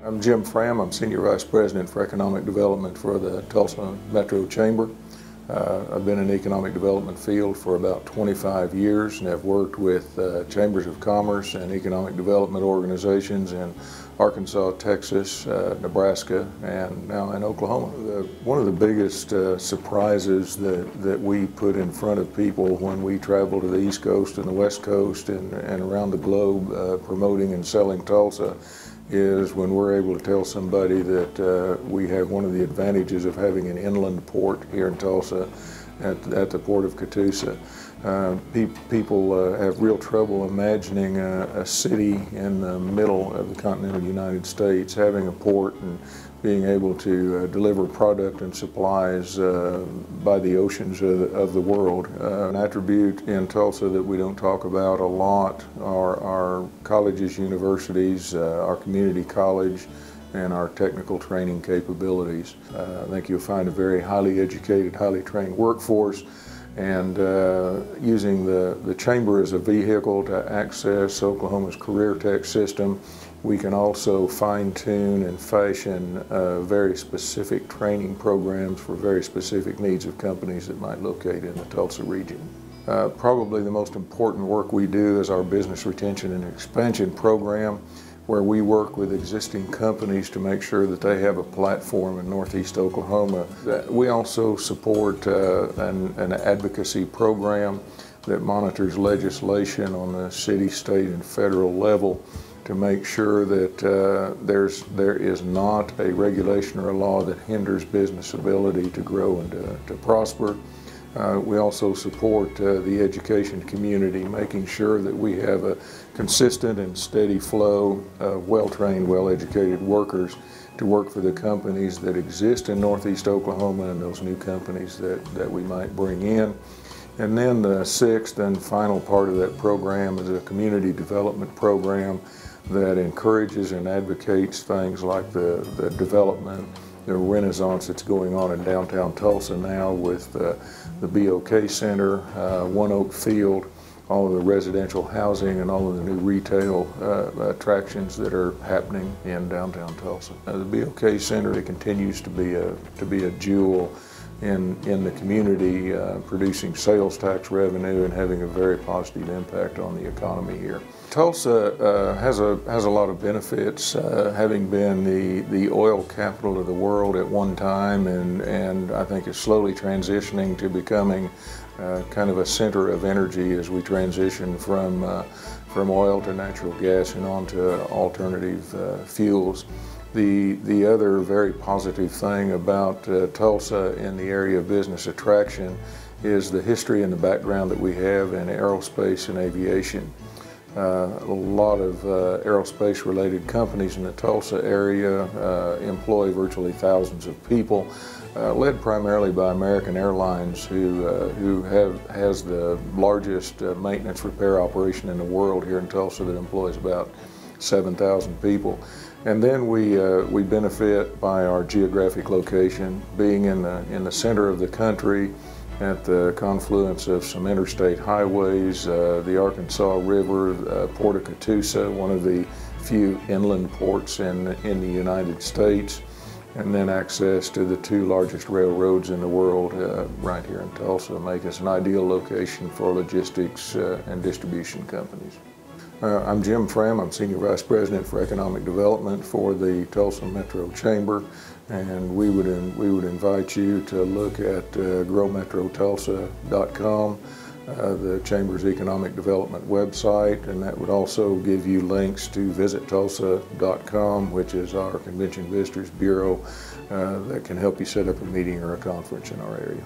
I'm Jim Fram. I'm Senior Vice President for Economic Development for the Tulsa Metro Chamber. I've been in the economic development field for about 25 years and have worked with chambers of commerce and economic development organizations in Arkansas, Texas, Nebraska, and now in Oklahoma. One of the biggest surprises that we put in front of people when we travel to the East Coast and the West Coast and around the globe promoting and selling Tulsa is when we're able to tell somebody that we have one of the advantages of having an inland port here in Tulsa at the port of Catoosa. People have real trouble imagining a city in the middle of the continental United States having a port and being able to deliver product and supplies by the oceans of the world. An attribute in Tulsa that we don't talk about a lot are our colleges, universities, our community college, and our technical training capabilities. I think you'll find a very highly educated, highly trained workforce, and using the Chamber as a vehicle to access Oklahoma's career tech system, we can also fine-tune and fashion very specific training programs for very specific needs of companies that might locate in the Tulsa region. Probably the most important work we do is our business retention and expansion program, where we work with existing companies to make sure that they have a platform in Northeast Oklahoma. We also support an advocacy program that monitors legislation on the city, state, and federal level to make sure that there is not a regulation or a law that hinders business ability to grow and to prosper. We also support the education community, making sure that we have a consistent and steady flow of well-trained, well-educated workers to work for the companies that exist in Northeast Oklahoma and those new companies that we might bring in. And then the sixth and final part of that program is a community development program that encourages and advocates things like the development, the renaissance that's going on in downtown Tulsa now with the BOK Center, One Oak Field, all of the residential housing and all of the new retail attractions that are happening in downtown Tulsa. The BOK Center continues to be a jewel in the community, producing sales tax revenue and having a very positive impact on the economy here. Tulsa has a lot of benefits, having been the oil capital of the world at one time, and I think is slowly transitioning to becoming kind of a center of energy as we transition from oil to natural gas and on to alternative fuels. The other very positive thing about Tulsa in the area of business attraction is the history and the background that we have in aerospace and aviation. A lot of aerospace related companies in the Tulsa area employ virtually thousands of people, led primarily by American Airlines, who has the largest maintenance repair operation in the world here in Tulsa that employs about 7,000 people. And then we benefit by our geographic location, being in the center of the country, at the confluence of some interstate highways, the Arkansas River, Port of Catoosa, one of the few inland ports in the United States, and then access to the two largest railroads in the world right here in Tulsa make us an ideal location for logistics and distribution companies. I'm Jim Fram. I'm Senior Vice President for Economic Development for the Tulsa Metro Chamber, and we would invite you to look at growmetrotulsa.com, the Chamber's economic development website, and that would also give you links to visittulsa.com, which is our Convention Visitors Bureau that can help you set up a meeting or a conference in our area.